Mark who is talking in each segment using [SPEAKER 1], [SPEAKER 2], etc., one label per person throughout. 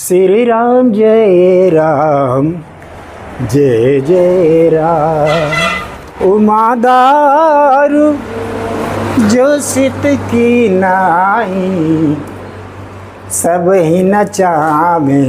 [SPEAKER 1] श्री राम जय राम जय जय राम। उमादारु जो सित की नाई, सब ही नचावे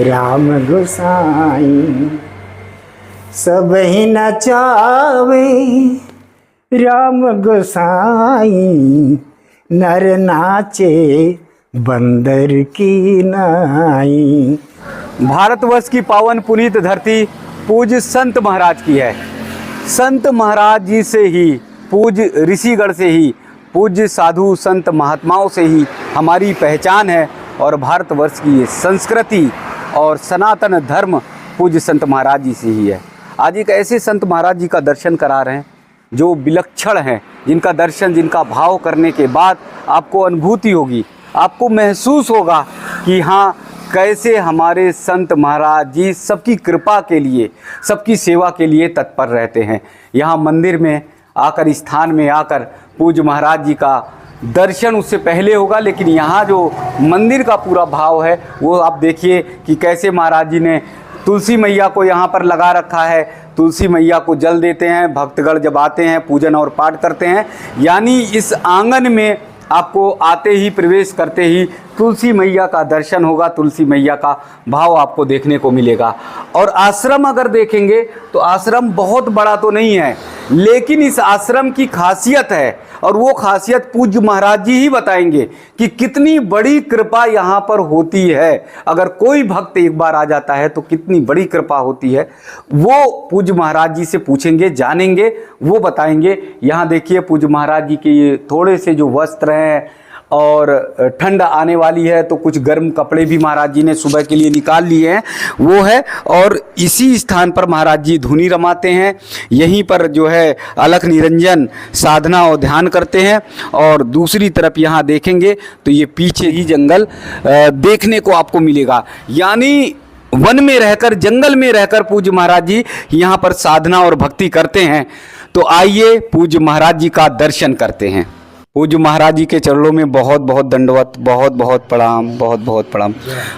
[SPEAKER 1] राम गोसाई। सब ही नचावे राम गोसाई, नर नाचे बंदर की नाई।
[SPEAKER 2] भारतवर्ष की पावन पुनीत धरती पूज्य संत महाराज की है। संत महाराज जी से ही, पूज्य ऋषिगण से ही, पूज्य साधु संत महात्माओं से ही हमारी पहचान है। और भारतवर्ष की ये संस्कृति और सनातन धर्म पूज्य संत महाराज जी से ही है। आज एक ऐसे संत महाराज जी का दर्शन करा रहे हैं जो विलक्षण हैं, जिनका दर्शन, जिनका भाव करने के बाद आपको अनुभूति होगी, आपको महसूस होगा कि हाँ, कैसे हमारे संत महाराज जी सबकी कृपा के लिए, सबकी सेवा के लिए तत्पर रहते हैं। यहाँ मंदिर में आकर, इस स्थान में आकर पूज्य महाराज जी का दर्शन उससे पहले होगा, लेकिन यहाँ जो मंदिर का पूरा भाव है वो आप देखिए कि कैसे महाराज जी ने तुलसी मैया को यहाँ पर लगा रखा है। तुलसी मैया को जल देते हैं भक्तगण जब आते हैं, पूजन और पाठ करते हैं। यानी इस आंगन में आपको आते ही, प्रवेश करते ही तुलसी मैया का दर्शन होगा, तुलसी मैया का भाव आपको देखने को मिलेगा। और आश्रम अगर देखेंगे तो आश्रम बहुत बड़ा तो नहीं है, लेकिन इस आश्रम की खासियत है, और वो खासियत पूज्य महाराज जी ही बताएंगे कि कितनी बड़ी कृपा यहाँ पर होती है। अगर कोई भक्त एक बार आ जाता है तो कितनी बड़ी कृपा होती है, वो पूज्य महाराज जी से पूछेंगे, जानेंगे, वो बताएंगे। यहाँ देखिए पूज्य महाराज जी के ये थोड़े से जो वस्त्र हैं, और ठंड आने वाली है तो कुछ गर्म कपड़े भी महाराज जी ने सुबह के लिए निकाल लिए हैं, वो है। और इसी स्थान पर महाराज जी धुनी रमाते हैं। यहीं पर जो है अलख निरंजन साधना और ध्यान करते हैं। और दूसरी तरफ यहाँ देखेंगे तो ये पीछे ही जंगल देखने को आपको मिलेगा। यानी वन में रहकर, जंगल में रहकर पूज्य महाराज जी यहाँ पर साधना और भक्ति करते हैं। तो आइए पूज्य महाराज जी का दर्शन करते हैं। पूज्य महाराज जी के चरणों में बहुत बहुत दंडवत, बहुत बहुत प्रणाम, बहुत बहुत प्रणाम।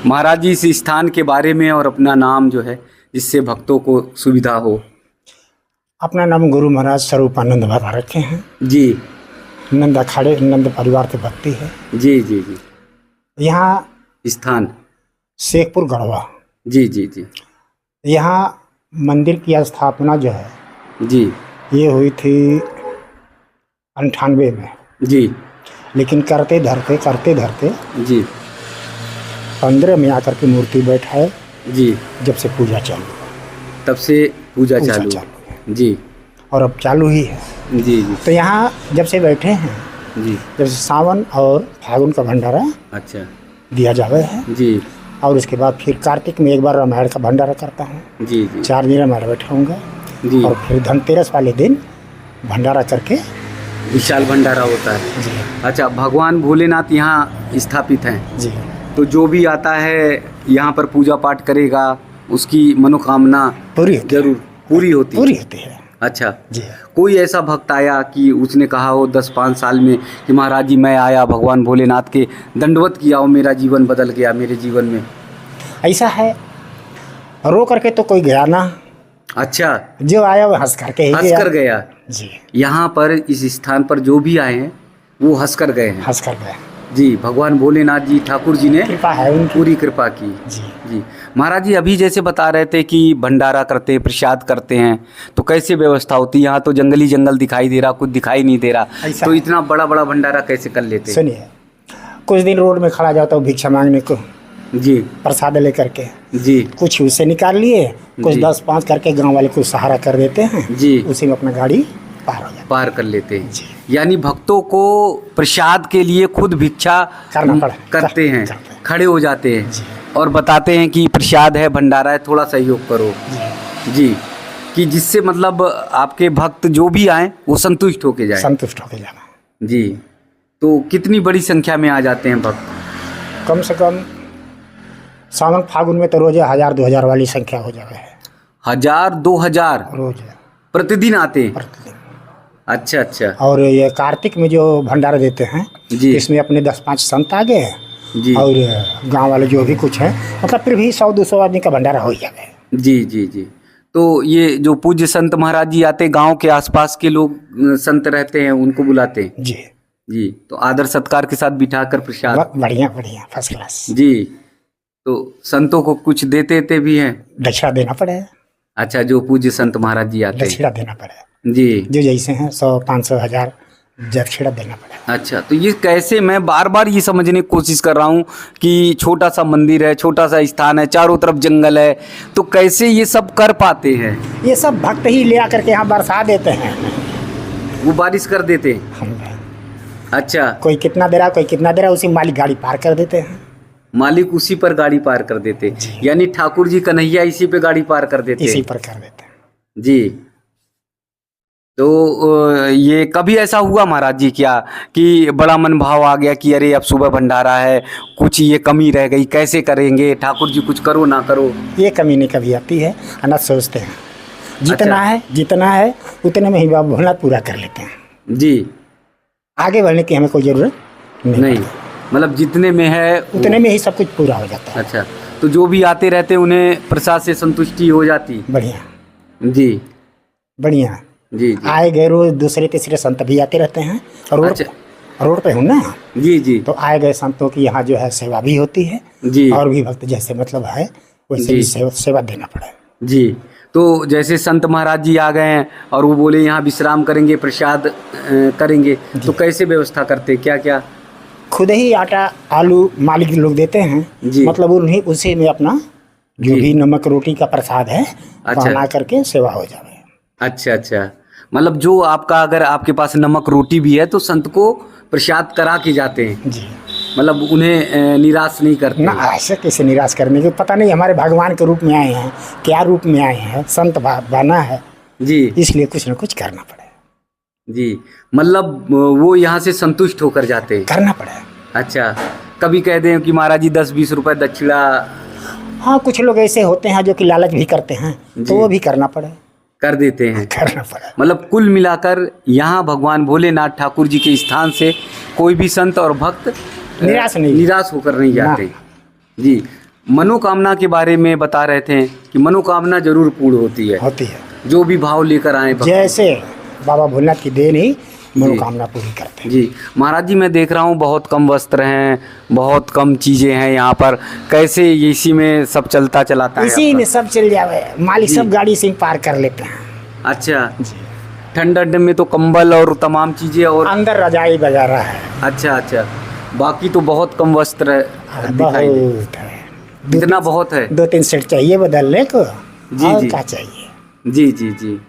[SPEAKER 2] महाराज जी इस स्थान के बारे में और अपना नाम जो है, जिससे भक्तों को सुविधा हो।
[SPEAKER 1] अपना नाम गुरु महाराज स्वरूपानंद बाबा रखे हैं
[SPEAKER 2] जी।
[SPEAKER 1] नंद अखाड़े, नंद परिवार के भक्ति है
[SPEAKER 2] जी जी जी।
[SPEAKER 1] यहाँ
[SPEAKER 2] स्थान
[SPEAKER 1] शेखपुर गढ़वा।
[SPEAKER 2] जी जी जी।
[SPEAKER 1] यहाँ मंदिर की स्थापना जो है
[SPEAKER 2] जी,
[SPEAKER 1] ये हुई थी 98 में
[SPEAKER 2] जी।
[SPEAKER 1] लेकिन करते धरते
[SPEAKER 2] जी
[SPEAKER 1] 15 में आकर के मूर्ति बैठाए
[SPEAKER 2] जी। जब
[SPEAKER 1] से पूजा चालू,
[SPEAKER 2] तब से पूजा चालू
[SPEAKER 1] है
[SPEAKER 2] जी।
[SPEAKER 1] और अब चालू ही है
[SPEAKER 2] जी जी।
[SPEAKER 1] तो यहाँ जब से बैठे हैं
[SPEAKER 2] जी,
[SPEAKER 1] जब से सावन और फागुन का भंडारा
[SPEAKER 2] अच्छा
[SPEAKER 1] दिया जावे है
[SPEAKER 2] जी।
[SPEAKER 1] और उसके बाद फिर कार्तिक में एक बार रामायण का भंडारा करता हूँ
[SPEAKER 2] जी जी।
[SPEAKER 1] 4 दिन रामायण बैठाऊँगा
[SPEAKER 2] जी।
[SPEAKER 1] और फिर धनतेरस वाले दिन भंडारा करके
[SPEAKER 2] विशाल भंडारा होता है
[SPEAKER 1] जी।
[SPEAKER 2] अच्छा, भगवान भोलेनाथ यहाँ स्थापित हैं
[SPEAKER 1] जी।
[SPEAKER 2] तो जो भी आता है यहाँ पर पूजा पाठ करेगा, उसकी मनोकामना
[SPEAKER 1] पूरी
[SPEAKER 2] जरूर पूरी होती
[SPEAKER 1] है।
[SPEAKER 2] अच्छा
[SPEAKER 1] जी।
[SPEAKER 2] कोई ऐसा भक्त आया कि उसने कहा हो 10-5 साल में कि महाराज जी मैं आया, भगवान भोलेनाथ के दंडवत किया और मेरा जीवन बदल गया, मेरे जीवन में
[SPEAKER 1] ऐसा है? रो करके तो कोई गया ना।
[SPEAKER 2] अच्छा,
[SPEAKER 1] जो आया वो हंस करके
[SPEAKER 2] गया
[SPEAKER 1] जी।
[SPEAKER 2] यहाँ पर इस स्थान पर जो भी आए हैं वो हंस कर गए हैं।
[SPEAKER 1] हंस कर गए
[SPEAKER 2] जी। भगवान भोलेनाथ जी, ठाकुर जी ने
[SPEAKER 1] कृपा है उनकी,
[SPEAKER 2] पूरी कृपा की
[SPEAKER 1] जी। जी।
[SPEAKER 2] महाराज जी अभी जैसे बता रहे थे कि भंडारा करते हैं, प्रसाद करते हैं, तो कैसे व्यवस्था होती है? यहाँ तो जंगली जंगल दिखाई दे रहा, कुछ दिखाई नहीं दे रहा, तो इतना बड़ा बड़ा भंडारा कैसे कर लेते हैं?
[SPEAKER 1] सुनिए, कुछ दिन रोड में खड़ा जाता हूँ भिक्षा मांगने को
[SPEAKER 2] जी,
[SPEAKER 1] प्रसाद लेकर के
[SPEAKER 2] जी।
[SPEAKER 1] कुछ उससे निकाल लिए, कुछ 10-5 करके गांव वाले को सहारा कर देते हैं जी। उसी में अपना गाड़ी पार
[SPEAKER 2] कर लेते हैं जी। यानी भक्तों को प्रसाद के लिए खुद भिक्षा करते हैं, खड़े हो जाते हैं और बताते हैं कि प्रसाद है, भंडारा है, थोड़ा सहयोग करो जी, कि जिससे मतलब आपके भक्त जो भी आए वो संतुष्ट होके जाना जी। तो कितनी बड़ी संख्या में आ जाते हैं भक्त?
[SPEAKER 1] कम से कम सावन फागुन में तो रोज 1000-2000 वाली संख्या हो जाए है।
[SPEAKER 2] 1000-2000
[SPEAKER 1] रोज
[SPEAKER 2] प्रतिदिन आते हैं?
[SPEAKER 1] प्रतिदिन।
[SPEAKER 2] अच्छा।
[SPEAKER 1] और ये कार्तिक में जो भंडारा देते हैं जी, इसमें अपने 10-5 संत आ गए
[SPEAKER 2] जी।
[SPEAKER 1] और गांव वाले जो भी कुछ है, मतलब फिर भी 100-200 आदमी का भंडारा हो ही जाए।
[SPEAKER 2] जी जी जी। तो ये जो पूज्य संत महाराज जी आते, गांव के आसपास के लोग संत रहते हैं उनको बुलाते हैं
[SPEAKER 1] जी
[SPEAKER 2] जी, तो आदर सत्कार के साथ बिठाकर प्रसाद।
[SPEAKER 1] बढ़िया बढ़िया, फर्स्ट क्लास।
[SPEAKER 2] जी, तो संतों को कुछ देते भी हैं?
[SPEAKER 1] दक्षिणा देना पड़ेगा।
[SPEAKER 2] अच्छा, जो पूज्य संत महाराज जी आते हैं
[SPEAKER 1] दक्षिणा देना पड़ेगा
[SPEAKER 2] जी।
[SPEAKER 1] जो जैसे हैं 100, 500, 1000 दक्षिणा देना पड़ेगा।
[SPEAKER 2] अच्छा, तो ये कैसे, मैं बार बार ये समझने की कोशिश कर रहा हूँ कि छोटा सा मंदिर है, छोटा सा स्थान है, चारों तरफ जंगल है, तो कैसे ये सब कर पाते हैं?
[SPEAKER 1] ये सब भक्त ही ले आकर के यहाँ बरसा देते हैं।
[SPEAKER 2] वो बारिश कर देते हैं?
[SPEAKER 1] हम
[SPEAKER 2] अच्छा,
[SPEAKER 1] कोई कितना दे रहा, कोई कितना दे रहा, उसी मालिक गाड़ी पार कर देते हैं।
[SPEAKER 2] मालिक उसी पर गाड़ी पार कर देते, यानी ठाकुर जी कन्हैया इसी पे गाड़ी पार कर देते?
[SPEAKER 1] इसी पर कर देते हैं
[SPEAKER 2] जी। तो ये कभी ऐसा हुआ महाराज जी क्या कि बड़ा मन भाव आ गया कि अरे अब सुबह भंडारा है, कुछ ये कमी रह गई, कैसे करेंगे ठाकुर जी, कुछ करो ना करो?
[SPEAKER 1] ये कमी नहीं कभी आती है, अनथ सोचते हैं जितना
[SPEAKER 2] अच्छा।
[SPEAKER 1] है जितना है उतने में ही बाबा भोलेनाथ पूरा कर लेते हैं
[SPEAKER 2] जी।
[SPEAKER 1] आगे बढ़ने की हमें कोई जरूरत
[SPEAKER 2] नहीं, मतलब जितने में है
[SPEAKER 1] उतने में ही सब कुछ पूरा हो जाता है।
[SPEAKER 2] अच्छा, तो जो भी आते रहते उन्हें प्रसाद से संतुष्टि हो जाती?
[SPEAKER 1] बढ़िया
[SPEAKER 2] जी
[SPEAKER 1] बढ़िया।
[SPEAKER 2] जी जी।
[SPEAKER 1] आए गए रोज दूसरे तीसरे संत भी आते रहते हैं, और
[SPEAKER 2] अच्छा।
[SPEAKER 1] रोड पे हूँ ना,
[SPEAKER 2] जी जी।
[SPEAKER 1] तो आए गए संतों की यहाँ जो है सेवा भी होती है
[SPEAKER 2] जी।
[SPEAKER 1] और भी भक्त जैसे मतलब है वैसे
[SPEAKER 2] जी।
[SPEAKER 1] भी सेवा देना पड़े।
[SPEAKER 2] जी, तो जैसे संत महाराज जी आ गए हैं और वो बोले यहाँ विश्राम करेंगे, प्रसाद करेंगे, तो कैसे व्यवस्था करते, क्या क्या?
[SPEAKER 1] खुद ही आटा आलू मालिक लोग देते हैं
[SPEAKER 2] जी।
[SPEAKER 1] मतलब उन्हीं उसी में अपना जो
[SPEAKER 2] जी।
[SPEAKER 1] भी नमक रोटी का प्रसाद है
[SPEAKER 2] अच्छा।
[SPEAKER 1] बना करके सेवा हो जाए।
[SPEAKER 2] अच्छा अच्छा, मतलब जो आपका, अगर आपके पास नमक रोटी भी है तो संत को प्रसाद करा के जाते हैं?
[SPEAKER 1] जी,
[SPEAKER 2] मतलब उन्हें निराश नहीं करते?
[SPEAKER 1] ना ऐसे कैसे निराश करने के, पता नहीं हमारे भगवान के रूप में आए हैं, क्या रूप में आए हैं, संत बना है
[SPEAKER 2] जी।
[SPEAKER 1] इसलिए कुछ ना कुछ करना पड़े।
[SPEAKER 2] जी, मतलब वो यहाँ से संतुष्ट होकर जाते हैं?
[SPEAKER 1] करना पड़े।
[SPEAKER 2] अच्छा, कभी कह दें कि महाराज जी 10-20 रुपए दक्षिणा?
[SPEAKER 1] हाँ, कुछ लोग ऐसे होते हैं जो कि लालच भी करते हैं,
[SPEAKER 2] जी।
[SPEAKER 1] तो वो भी करना पड़े।
[SPEAKER 2] कर देते हैं?
[SPEAKER 1] करना पड़े।
[SPEAKER 2] मतलब कुल मिलाकर यहाँ भगवान भोलेनाथ ठाकुर जी के स्थान से कोई भी संत और भक्त निराश होकर नहीं जाते? जी। मनोकामना के बारे में बता रहे थे कि मनोकामना जरूर पूर्ण होती है, जो भी भाव लेकर आए भक्त।
[SPEAKER 1] जैसे बाबा भोलेनाथ की देन ही मनोकामना पूरी करते हैं।
[SPEAKER 2] जी महाराज जी, मैं देख रहा हूँ बहुत कम वस्त्र हैं, बहुत कम चीज़ें हैं यहाँ पर, कैसे इसी में सब चलाता है?
[SPEAKER 1] इसी में सब चल जावे, मालिक सब गाड़ी से पार कर लेते हैं।
[SPEAKER 2] अच्छा, ठंड में तो कंबल और तमाम चीज़ें, और
[SPEAKER 1] अंदर रजाई वगैरह है।
[SPEAKER 2] अच्छा अच्छा, बाकी तो बहुत कम वस्त्र दिखाई दे।
[SPEAKER 1] बहुत है,
[SPEAKER 2] इतना बहुत है?
[SPEAKER 1] 2-3 सेट चाहिए बदलने को।
[SPEAKER 2] जी
[SPEAKER 1] और
[SPEAKER 2] जी।
[SPEAKER 1] क्या चाहिए?
[SPEAKER 2] जी जी जी।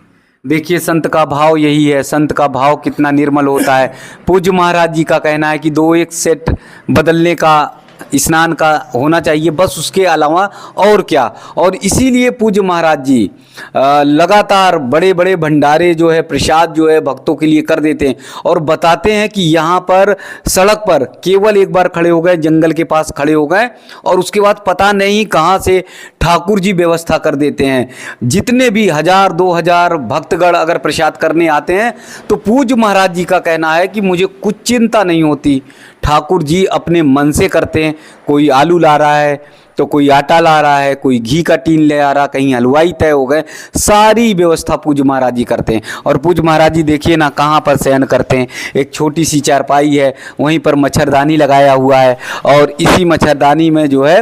[SPEAKER 2] देखिए, संत का भाव यही है, संत का भाव कितना निर्मल होता है। पूज्य महाराज जी का कहना है कि 2-1 सेट बदलने का, स्नान का होना चाहिए, बस उसके अलावा और क्या। और इसीलिए पूज्य महाराज जी लगातार बड़े बड़े भंडारे जो है, प्रसाद जो है भक्तों के लिए कर देते हैं, और बताते हैं कि यहाँ पर सड़क पर केवल एक बार खड़े हो गए, जंगल के पास खड़े हो गए, और उसके बाद पता नहीं कहाँ से ठाकुर जी व्यवस्था कर देते हैं। जितने भी 1000-2000 भक्तगण अगर प्रसाद करने आते हैं तो पूज्य महाराज जी का कहना है कि मुझे कुछ चिंता नहीं होती, ठाकुर जी अपने मन से करते हैं। कोई आलू ला रहा है तो कोई आटा ला रहा है, कोई घी का टीन ले आ रहा, कहीं हलवाई तय हो गए, सारी व्यवस्था पूज्य महाराज जी करते हैं। और पूज्य महाराज जी देखिए ना कहाँ पर शयन करते हैं, एक छोटी सी चारपाई है, वहीं पर मच्छरदानी लगाया हुआ है, और इसी मच्छरदानी में जो है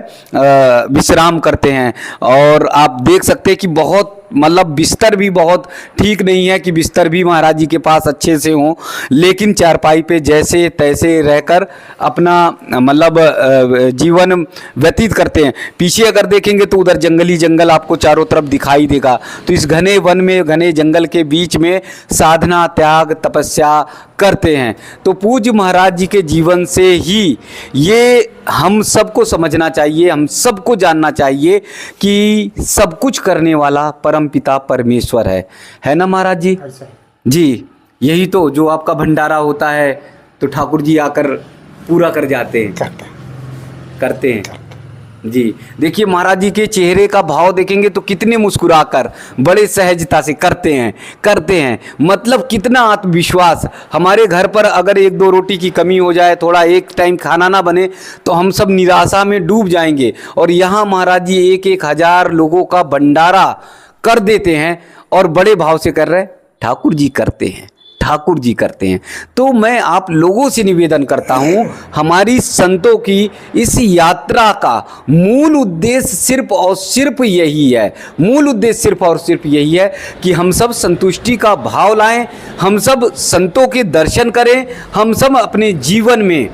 [SPEAKER 2] विश्राम करते हैं। और आप देख सकते हैं कि बहुत, मतलब बिस्तर भी बहुत ठीक नहीं है कि बिस्तर भी महाराज जी के पास अच्छे से हों, लेकिन चारपाई पे जैसे तैसे रहकर अपना मतलब जीवन व्यतीत करते हैं। पीछे अगर देखेंगे तो उधर जंगली जंगल आपको चारों तरफ दिखाई देगा। तो इस घने वन में, घने जंगल के बीच में साधना, त्याग, तपस्या करते हैं। तो पूज्य महाराज जी के जीवन से ही ये हम सबको समझना चाहिए, हम सबको जानना चाहिए कि सब कुछ करने वाला परमपिता परमेश्वर है ना महाराज जी? जी, यही तो जो आपका भंडारा होता है तो ठाकुर जी आकर पूरा कर जाते हैं, करते हैं। जी, देखिए महाराज जी के चेहरे का भाव देखेंगे तो कितने मुस्कुराकर बड़े सहजता से करते हैं। मतलब कितना आत्मविश्वास। हमारे घर पर अगर 1-2 रोटी की कमी हो जाए, थोड़ा एक टाइम खाना ना बने, तो हम सब निराशा में डूब जाएंगे। और यहाँ महाराज जी 1-1 हजार लोगों का भंडारा कर देते हैं और बड़े भाव से कर रहे, ठाकुर जी करते हैं, ठाकुर जी करते हैं। तो मैं आप लोगों से निवेदन करता हूं, हमारी संतों की इस यात्रा का मूल उद्देश्य सिर्फ और सिर्फ यही है, मूल उद्देश्य सिर्फ और सिर्फ यही है कि हम सब संतुष्टि का भाव लाएं, हम सब संतों के दर्शन करें, हम सब अपने जीवन में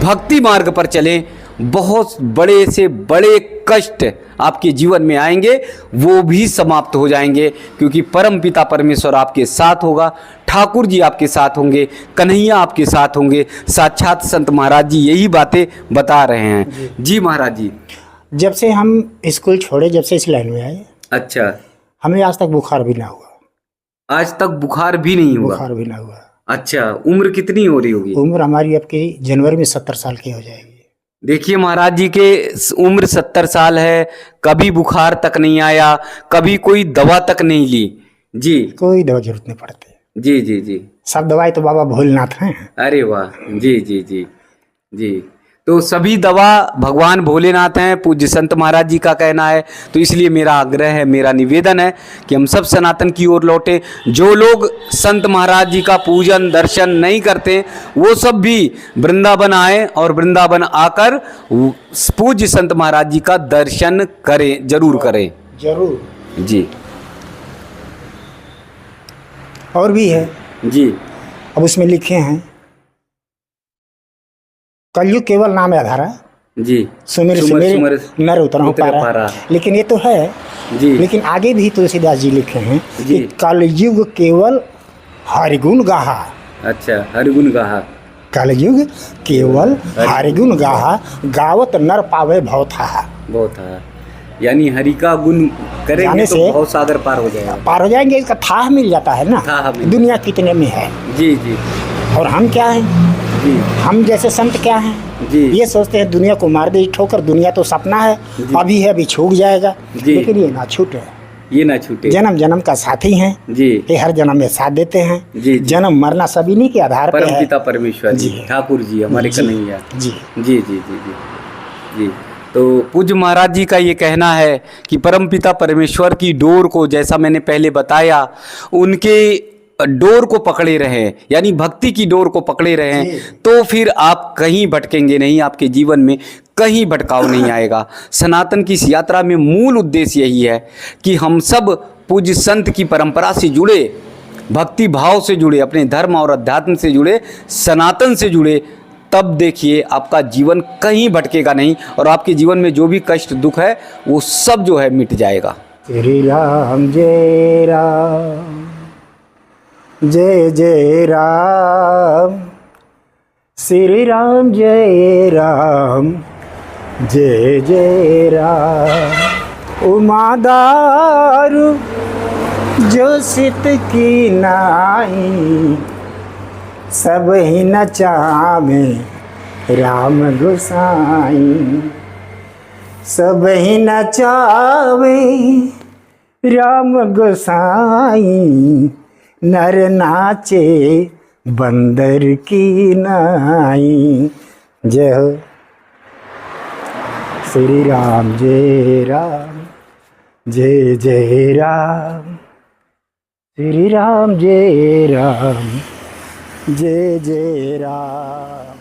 [SPEAKER 2] भक्ति मार्ग पर चलें। बहुत बड़े से बड़े कष्ट आपके जीवन में आएंगे, वो भी समाप्त हो जाएंगे, क्योंकि परम पिता परमेश्वर आपके साथ होगा, ठाकुर जी आपके साथ होंगे, कन्हैया आपके साथ होंगे। साक्षात संत महाराज जी यही बातें बता रहे हैं। जी महाराज जी,
[SPEAKER 1] जब से हम स्कूल छोड़े, जब से इस लाइन में आए,
[SPEAKER 2] अच्छा,
[SPEAKER 1] हमें आज तक बुखार भी ना हुआ।
[SPEAKER 2] आज तक बुखार भी नहीं हुआ?
[SPEAKER 1] बुखार भी ना हुआ।
[SPEAKER 2] अच्छा, उम्र कितनी हो रही होगी?
[SPEAKER 1] उम्र हमारी अब की जनवरी में 70 साल की हो जाएगी।
[SPEAKER 2] देखिए महाराज जी के उम्र 70 साल है, कभी बुखार तक नहीं आया, कभी कोई दवा तक नहीं ली। जी,
[SPEAKER 1] कोई दवा जरूरत नहीं पड़ती।
[SPEAKER 2] जी जी जी,
[SPEAKER 1] सब दवाई तो बाबा भोलेनाथ हैं।
[SPEAKER 2] अरे वाह, जी जी जी जी। तो सभी दवा भगवान भोलेनाथ हैं, पूज्य संत महाराज जी का कहना है। तो इसलिए मेरा आग्रह है, मेरा निवेदन है कि हम सब सनातन की ओर लौटें। जो लोग संत महाराज जी का पूजन दर्शन नहीं करते, वो सब भी वृंदावन आए और वृंदावन आकर पूज्य संत महाराज जी का दर्शन करें, जरूर करें।
[SPEAKER 1] जरूर
[SPEAKER 2] जी।
[SPEAKER 1] और भी है
[SPEAKER 2] जी,
[SPEAKER 1] अब उसमें लिखे हैं, कलयुग केवल नाम आधारा,
[SPEAKER 2] जी,
[SPEAKER 1] सुमिर सुमिर नर उतरहु पारा। लेकिन ये तो है
[SPEAKER 2] जी,
[SPEAKER 1] लेकिन आगे भी तुलसीदास जी लिखे हैं
[SPEAKER 2] जी,
[SPEAKER 1] कि कलयुग केवल हरिगुण गाहा।
[SPEAKER 2] अच्छा, हरिगुण गाहा।
[SPEAKER 1] कलयुग केवल हरिगुण गाहा, गावत नर पावे भव था।
[SPEAKER 2] बहुत है, यानी हरि का गुण करेंगे तो बहुत सागर पार हो जाएगा,
[SPEAKER 1] पार हो जाएंगे। इसका थाह मिल जाता है ना, दुनिया कितने में है।
[SPEAKER 2] जी जी।
[SPEAKER 1] और हम क्या हैं
[SPEAKER 2] जी,
[SPEAKER 1] हम जैसे संत क्या हैं
[SPEAKER 2] जी,
[SPEAKER 1] ये सोचते हैं दुनिया को मार दे ठोकर, दुनिया तो सपना है, अभी है अभी छूट जाएगा। लेकिन ये ना छूटे,
[SPEAKER 2] ये ना छूटे।
[SPEAKER 1] जन्म जन्म का साथी हैं
[SPEAKER 2] जी,
[SPEAKER 1] ये हर जन्म में साथ देते हैं।
[SPEAKER 2] जी,
[SPEAKER 1] जन्म मरना सभी नहीं के आधार पर है।
[SPEAKER 2] परम पिता परमेश्वर जी, ठाकुर जी हमारे कन्हैया
[SPEAKER 1] जी
[SPEAKER 2] जी जी जी जी जी। तो पूज्य महाराज जी का ये कहना है कि परमपिता परमेश्वर की डोर को, जैसा मैंने पहले बताया, उनके डोर को पकड़े रहें, यानी भक्ति की डोर को पकड़े रहें, तो फिर आप कहीं भटकेंगे नहीं, आपके जीवन में कहीं भटकाव नहीं आएगा। सनातन की इस यात्रा में मूल उद्देश्य यही है कि हम सब पूज्य संत की परंपरा से जुड़े, भक्ति भाव से जुड़े, अपने धर्म और अध्यात्म से जुड़े, सनातन से जुड़े। तब देखिए आपका जीवन कहीं भटकेगा नहीं और आपके जीवन में जो भी कष्ट दुख है वो सब जो है मिट जाएगा।
[SPEAKER 1] श्री राम जय राम, जय जय राम, श्री राम जय राम, जय जय राम। उमादारु जो सित की नाई, सब ही नचावे राम गोसाई। सब ही नचावे राम गोसाई, नर नाचे बंदर की नाई। जय हो श्री राम जय राम, जय जय राम, श्री राम जय राम, जय जय राम।